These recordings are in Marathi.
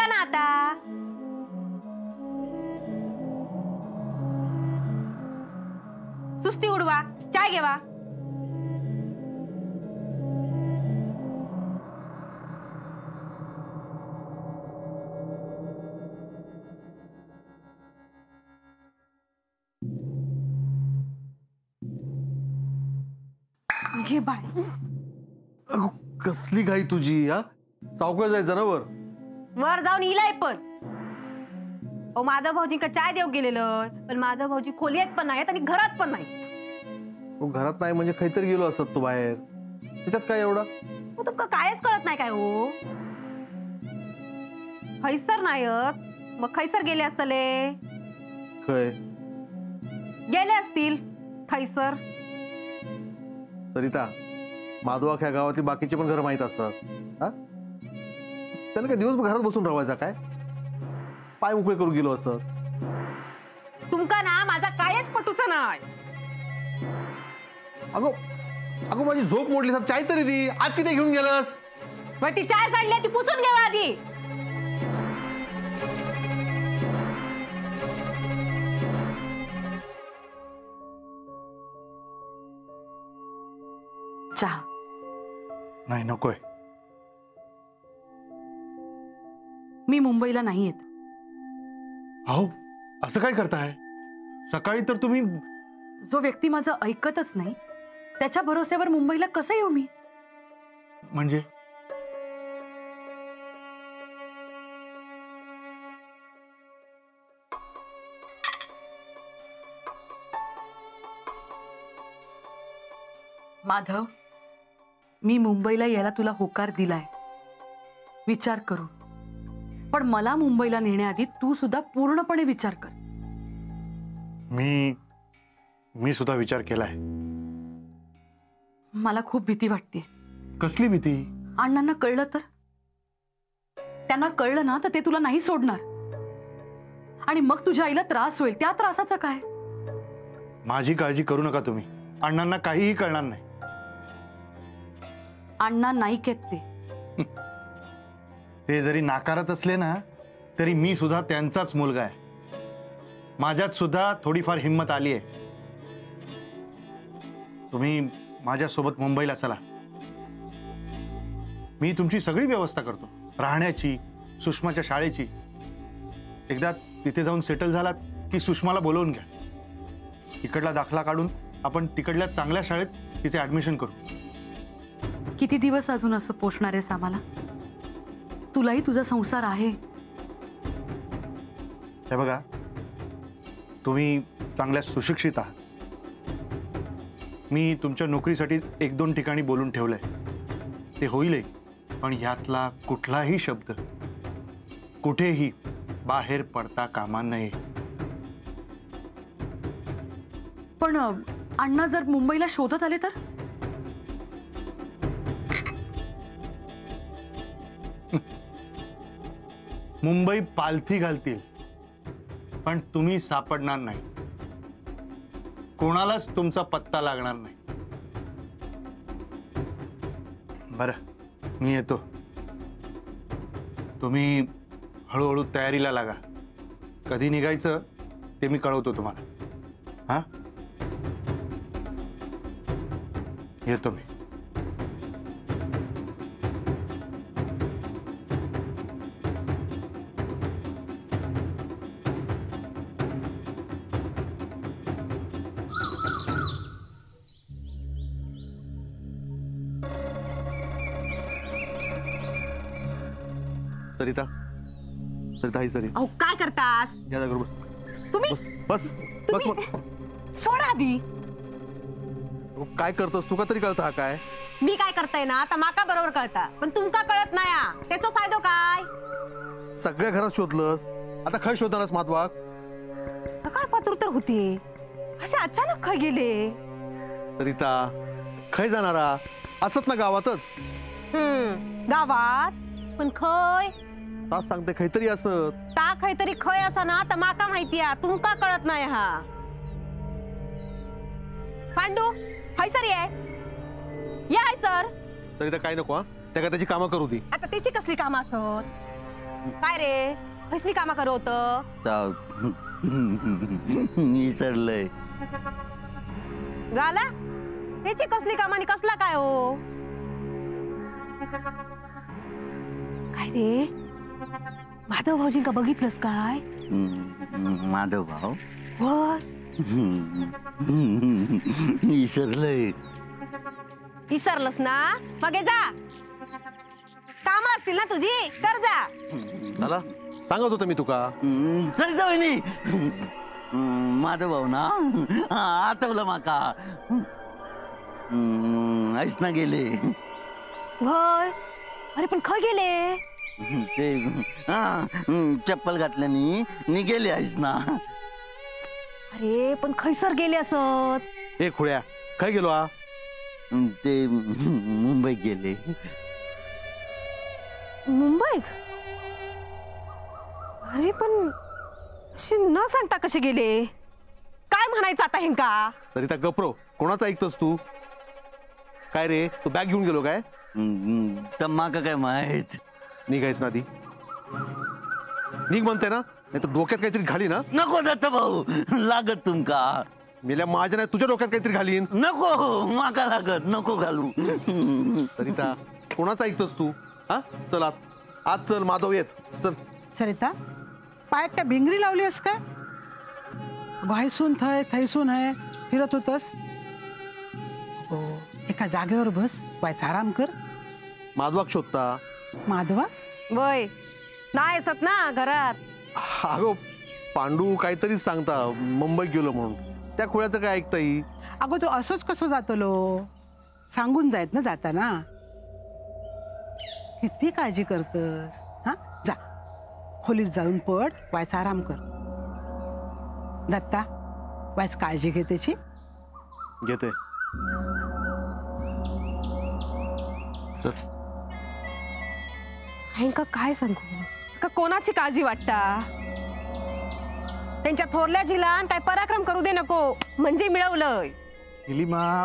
उठा ना आता. सुस्ती उडवा, चाय घेवा. घे बाय. अगो कसली घाई तुझी. हा सावकाश जायचं ना वर. वर जाऊन इलाय पण. ओ माधव भाऊजींका चाय देऊ गेलेलं, पण माधव भाऊजी खोलीत पण नाहीत आणि घरात पण नाही. घरात नाही म्हणजे काहीतरी गेलो असत तो बाहेर. त्याच्यात काय एवढा. तुमका कायच कळत नाही काय हो. खैसर नाहीत मग खैसर गेले असतले. काय गेले असतील खैसर. सरिता, माधवा ह्या गावातली बाकीचे पण घर माहित असतात. हा त्याला काय दिवसभर घरात बसून राहायचा काय. पाय मोकळे करून गेलो असत. तुमका ना माझा कायच पटूचा नाही. अगो अगो माझी झोप मोडली. साहेब चाय तरी दी. आज किती घेऊन गेलस. ती चाय सांडली ती पुसून घेवा आधी. चहा नाही नकोय. मी मुंबईला नाही येत. अहो असं काय करताय. सकाळी तर तुम्ही. जो व्यक्ती माझं ऐकतच नाही त्याच्या भरोश्यावर मुंबईला कसं येऊ मी. म्हणजे माधव, मी मुंबईला यायला तुला होकार दिलाय विचार करू. पण मला मुंबईला नेण्याआधी तू सुद्धा पूर्णपणे विचार कर. मी सुद्धा विचार केलाय. मला खूप भीती वाटते. कसली भीती. अण्णांना कळलं तर. त्यांना कळलं ना तर ते तुला नाही सोडणार आणि मग तुझ्या आईला त्रास होईल. त्या त्रासाचं काय. माझी काळजी करू नका तुम्ही. अण्णांना काहीही कळणार नाही. अण्णा नाही केत ते जरी नाकारत असले ना तरी मी सुद्धा त्यांचाच मुलगा आहे. माझ्यात सुद्धा थोडीफार हिंमत आली आहे. तुम्ही माझ्यासोबत मुंबईला चला. मी तुमची सगळी व्यवस्था करतो. राहण्याची, सुषमाच्या शाळेची. एकदा तिथे जाऊन सेटल झालात की सुषमाला बोलवून घ्या. इकडला दाखला काढून आपण तिकडल्या चांगल्या शाळेत तिचे ऍडमिशन करू. किती दिवस अजून असं पोषणार आहेस आम्हाला. तुलाही तुझा संसार आहे. हे बघा, तुम्ही चांगल्या सुशिक्षित आहात. मी तुमच्या नोकरीसाठी 1-2 ठिकाणी बोलून ठेवलंय. ते होईलही. पण यातला कुठलाही शब्द कुठेही बाहेर पडता कामा नये. पण अण्णा जर मुंबईला शोधत आले तर. मुंबई पालथी घालतील पण तुम्ही सापडणार नाही. कोणालाच तुमचा पत्ता लागणार नाही. बरं मी येतो. तुम्ही हळूहळू तयारीला लागा. कधी निघायचं ते मी कळवतो तुम्हाला. हा येतो मी. सरिता, सरिता ही सरी. अहो काय करतास या जागेवर बस. तुम्ही. बस बस बस. सोडा आधी. काय करतोस तू. का तरी कळतं हा काय. मी काय करताय ना आता माका बरोबर कळता पण तुमका कळत नाही. त्याचा फायदा काय. सगळ्या घरात शोधलंस. आता खय शोधणारस माधवा. सकाळ पातूर तर होते असे अचानक खय गेले. सरिता खय जाणारा असत ना गावातच. गावात पण खय. तास सांगते काहीतरी असत. ता काहीतरी खय असा ना तर माका माहिती आहे. तुमका कळत नाही. हा पांडू हैसर ये. या हैसर. सरिता काय नको. हा त्या काय त्याची कामं करू दी. आता त्याची कसली कामं असत. काय रे कसली कामा करत होतं? विसरलंय. झाला त्याची कसली कामानी कसला काय हो? काय रे माधव भाऊजींका बघितलंस काय? माधव भाऊ होय विसरलंय. विसरलंस ना मग जा, काम असतील ना तुझी कर जा. झाला सांगत होतं मी तुका. चल जाऊ माधव भाऊ ना आठवलं माका. ऐस ना गेले. होय अरे पण खय गेले? ते चप्पल घातल्यानी निघेले आहेस ना. अरे पण खैसर गेले असत. हे खुळ्या काय गेलो हा? ते मुंबईत गेले. मुंबईत? अरे पण अशी न सांगता कसे गेले? काय म्हणायचं आता हेंका? तरी त्या गप्रो कोणाचं ऐकतोस तू? काय रे तू बॅग घेऊन गेलो काय? तर माका काय माहित. निघायच ना ती. निघ म्हणते ना, नाही तर डोक्यात काहीतरी घाली ना. नको दत्त भाऊ लागत तुमका. मेल्या माझ्या नाही तुझ्या डोक्यात काहीतरी घालीन. नको माका लागत नको घालू. तरी त्या कोणाचं ऐकतोस तू? हा चल आज चल माधव येत चल. सरिता पायात काय भिंगरी लावली आहेस का? व्हायसून थय थैसून है फिरत होतस. हो एका जागेवर बस, व्हायचा आराम कर. माधवाक शोधता. माधवा वय नाही असत ना घरात. अगो पांडू काहीतरी सांगता मुंबईत गेलो म्हणून. त्या खोळ्याचं काय ऐकता येईल? अगो तो असोच कसो जातलो? सांगून जायत ना जाताना. किती काळजी करतस? हा जा खोलीत जाऊन पड, व्हायचा आराम कर. दत्ता व्हायच काळजी घे त्याची. घेते चल. हेंका काय सांगू का कोणाची काळजी वाटता? त्यांच्या थोरल्या जिलान काय पराक्रम करू दे नको म्हणजे मिळवलंय. निलिमा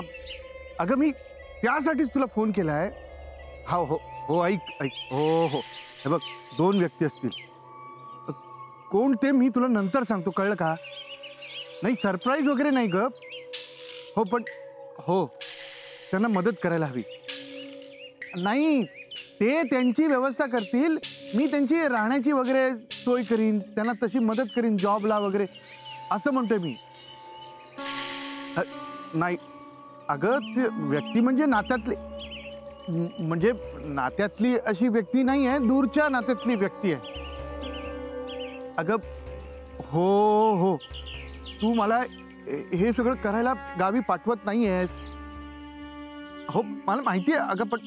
अगं मी त्यासाठीच तुला फोन केलाय. हा हो हो ऐक ऐक हो हो हे बघ 2 व्यक्ती असतील. कोण ते मी तुला नंतर सांगतो कळलं का? नाही सरप्राईज वगैरे नाही ग. हो पण हो त्यांना मदत करायला हवी. नाही ते त्यांची व्यवस्था करतील. मी त्यांची राहण्याची वगैरे सोय करीन, त्यांना तशी मदत करीन जॉबला वगैरे असं म्हणतोय मी. नाही अगं ते व्यक्ती म्हणजे नात्यातली म्हणजे नात्यातली अशी व्यक्ती नाही आहे, दूरच्या नात्यातली व्यक्ती आहे. अगं हो हो तू मला हे सगळं करायला गावी पाठवत नाही आहेस. हो मला माहिती आहे अगं पण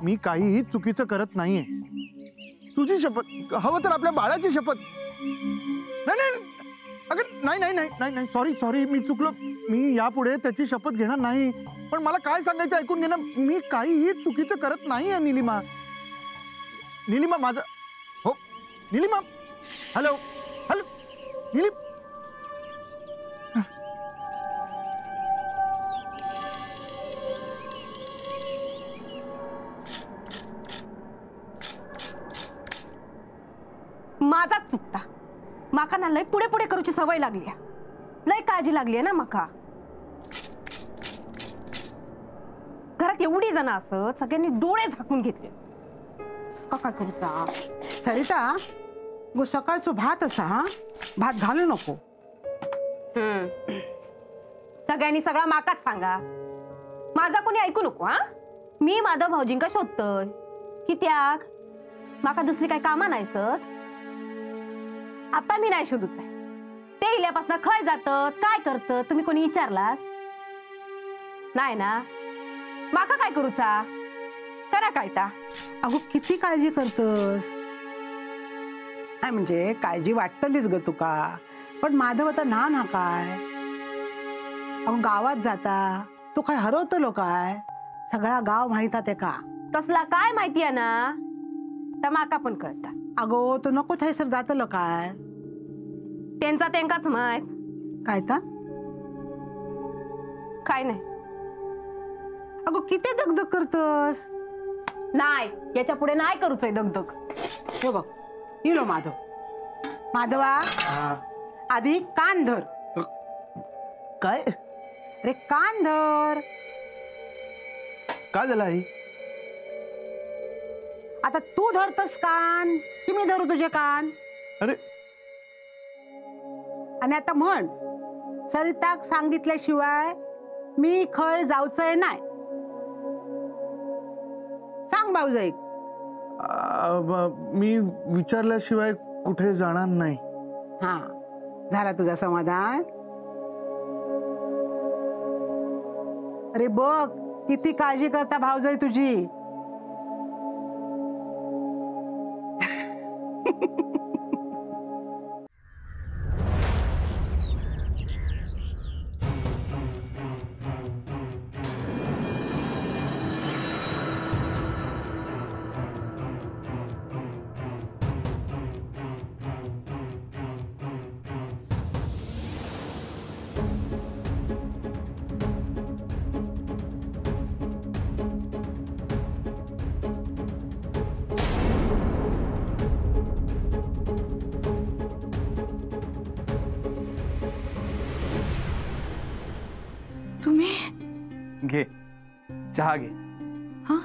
मी काहीही चुकीचं करत नाहीये. तुझी शपथ, हवं तर आपल्या बाळाची शपथ. नाही नाही अगं नाही नाही नाही नाही नाही सॉरी सॉरी मी चुकलो. मी यापुढे त्याची शपथ घेणार नाही. पण मला काय सांगायचं ऐकून घे ना. मी काहीही चुकीचं करत नाहीये निलिमा. निलिमा माझं हो निलिमा हॅलो हॅलो निलिमा माझाच चुकता. माका ना लय पुढे पुढे करूची सवय लागली आहे. लय काळजी लागली आहे ना माका. घरात एवढी जण असत सगळ्यांनी डोळे झाकून घेतले. काय करूचा? सरिता गो सकाळचो भात असा हा भात घालू नको. सगळ्यांनी सगळा माकाच सांगा. माझा कोणी ऐकू नको. हा मी माधव भाऊजींका शोधतोय. कित्याक माका दुसरी काय कामा नाही सर. आता मी नाही शोधूच आहे. ते इल्यापासून खय जात काय करत तुम्ही कोणी विचारलास नाही ना. माका काय करूचा करा कायता. अगो किती काळजी करतस? काय म्हणजे काळजी वाटतलीच ग तुका. पण माधव आता ना काय. अगो गावात जाता तो काय हरवतलो काय? सगळा गाव माहित आहे का? तसला काय माहिती आहे ना तर माका पण कळता. अगो तो नको थैसर जातलो काय? त्यांचा त्यांकाच माहित. काय ता? काय नाही. अगो किती दगदग करतस? नाही याच्या पुढे नाही करूच दगदग. हे बघ इलो माधव. माधवा आधी कान धर. काय अरे कान धर. काय झालं आई? आता तू धरतस कान की मी धरू तुझे कान? अरे आणि आता म्हण, सरिताक सांगितल्याशिवाय मी खय जाऊचंय नाही. सांग भाऊजाई. मी विचारल्याशिवाय कुठे जाणार नाही. हा, झाला तुझा समाधान? अरे बघ किती काळजी करता भाऊजाई तुझी. तुम्ही घे चहा घे. हा?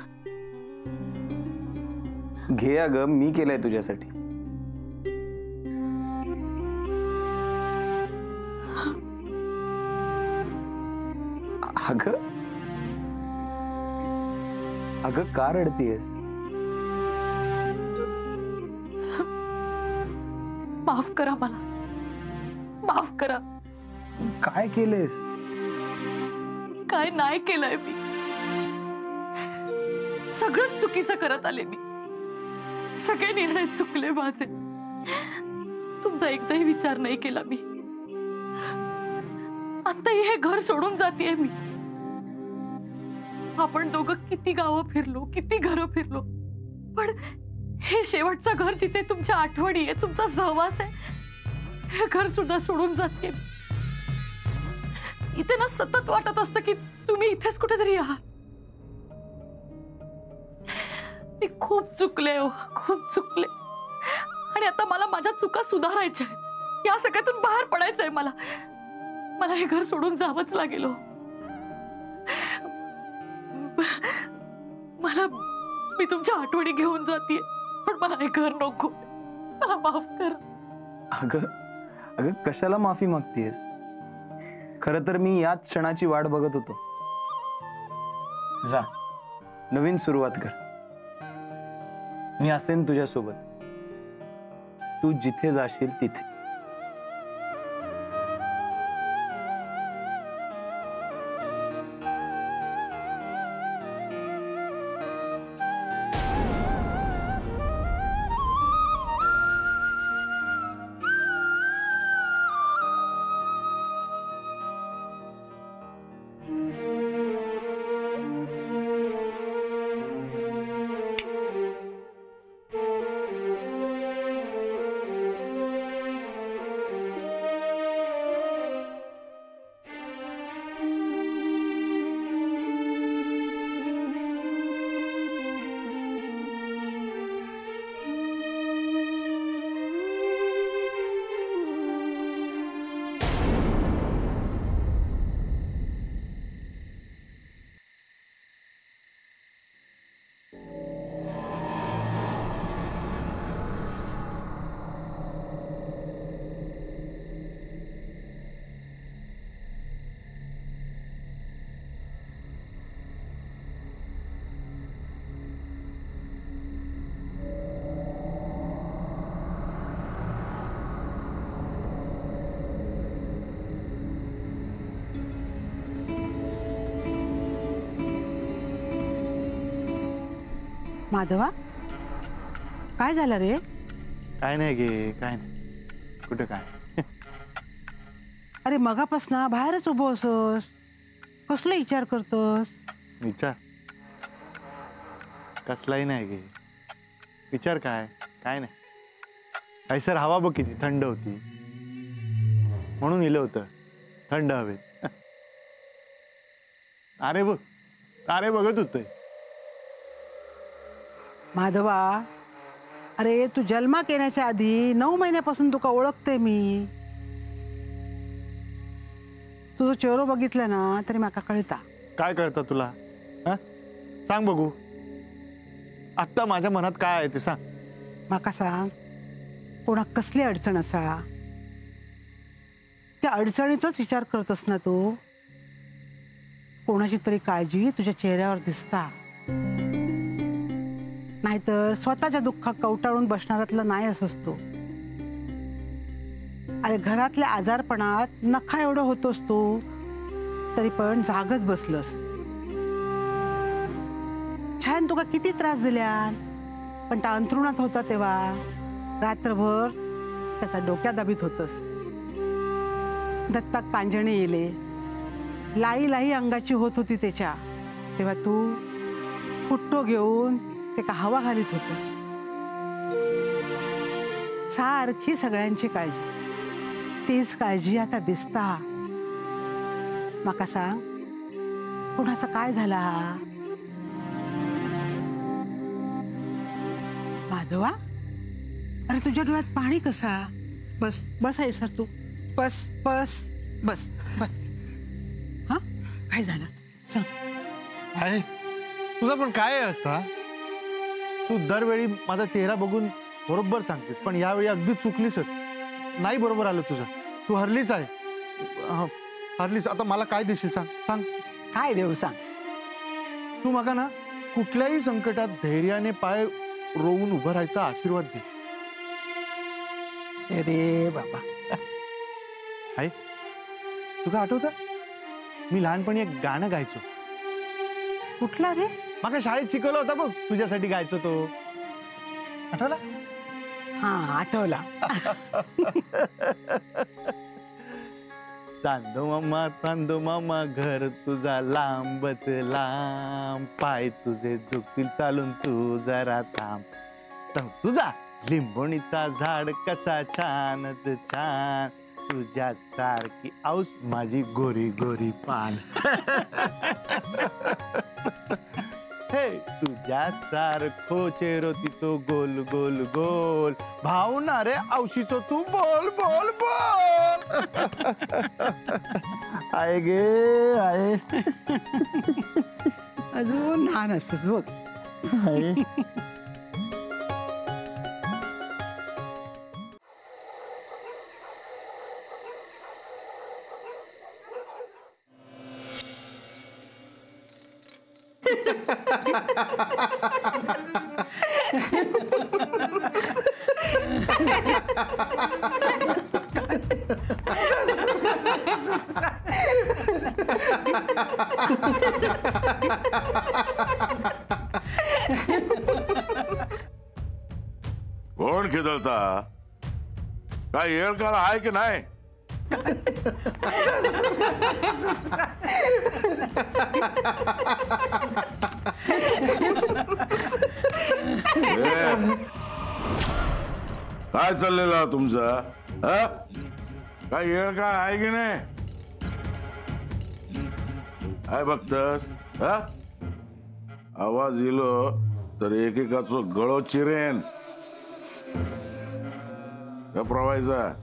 घे अगं, मी केलंय तुझ्यासाठी. अगं अगं का रडतीयस? माफ करा मला, माफ करा. काय केलंयस? काय नाही केलंय मी. सगळं चुकीचं करत आले मी. सगळे निर्णय चुकले माझे. तुमचा एकदाही विचार नाही केला मी. आताही हे घर सोडून जातेय मी. आपण दोघं किती गावं फिरलो, किती घरं फिरलो, पण हे शेवटचं घर जिथे तुमच्या आठवणी आहे, तुमचा सहवास आहे, हे घर सुद्धा सोडून जाते. इथे ना सतत वाटत असतं की तुम्ही इथेच कुठेतरी आहात. मी खूप चुकले हो, खूप चुकले. आणि आता मला माझ्या चुका सुधारायच्या आहेत. या सगळ्यातून बाहेर पडायचंय मला. मला हे घर सोडून जावंच लागेल हो. मी तुमच्या आठवणी घेऊन जाते, पण मला हे घर नको. मला माफ करा. अगं अगं कशाला माफी मागतेस? खरं तर मी याच क्षणाची वाट बघत होतो. जा, नवीन सुरुवात कर. मी असेन तुझ्यासोबत. तू जिथे जाशील तिथे. माधवा, काय झालं रे? काय नाही गे, काय नाही. कुठं काय? अरे मगापासनं बाहेरच उभं असोस, कसला विचार करतोस? विचार कसलाही नाही गे. विचार काय, काय नाही. काहीसर हवा बघ किती थंड होती, म्हणून इलं होतं थंड हवेत. अरे बघ, तारे बघत होते. माधवा, अरे तू जन्माक येण्याच्या आधी 9 महिन्यापासून तुका ओळखते मी. तुझं चेहरो बघितलं ना तरी माका कळता. काय कळतं तुला? हा? सांग बघू. आत्ता माझ्या मनात काय आहे ते सांग. माका सांग, कोणाक कसली अडचण असा त्या अडचणीचाच विचार करतस ना तू? कोणाची तरी काळजी तुझ्या चेहऱ्यावर दिसता. नाहीतर स्वतःच्या दुःखात कवटाळून बसणारातला नाही असंच तू. अरे घरातल्या आजारपणात नखा एवढं होतोस तू, तरी पण जागच बसलस. छान तुका किती त्रास दिल्यान, पण त्या अंथरुणात होता तेव्हा रात्रभर त्याचा डोक्यात दाबीत होतस. दत्ताक पांजणे येले, लाई लाई अंगाची होत होती त्याच्या, तेव्हा तू कुट्टो घेऊन ते का हवा घालीत होतस. सारखी सगळ्यांची काळजी, तीच काळजी आता दिसता. माका सांग, कुणाचा काय झाला? माधवा, अरे तुझ्या डोळ्यात पाणी कसा? बस बस आहे सर, तू बस बस बस बस. हा काय झालं सांग. आहे तुझा पण काय असता? तू दरवेळी माझा चेहरा बघून बरोबर सांगतेस, पण यावेळी अगदी चुकलीसच. नाही बरोबर आलं तुझं. तू हरलीच आहे. हरलीस. आता मला काय देशील सांग. सांग काय देऊ सांग. तू माका ना कुठल्याही संकटात धैर्याने पाय रोवून उभं राहायचा आशीर्वाद दे. अरे बाबा, आहे तुला आठवतं मी लहानपणी एक गाणं गायचो. कुठला रे? माका शाळेत शिकवलं होता बघ, तुझ्यासाठी गायचो तो. आठवला? हा आठवला. चांदो मामा घर तुझा लांबच लांब, पाय तुझे दुखतील चालून तू जरा थांब. तुझा लिंबोणीचा झाड कसा छानच छान, तुझ्या सारखी औस माझी गोरी गोरी पान. हे तुझ्या सारखो चेहरो तिचो गोल गोल गोल, भावणारे औशीचो तू बोल बोल बोल. आहे गे आहे. अजून लहान असतस बघ. आहे. कोण खिदळता? काय येळ काळ आहे की नाही? काय चाललेलं तुमचं? काय येळ काळ आहे की नाही? काय बघतस? आवाज इलो तर एकेकाचो गळो चिरेन. प्रवायचा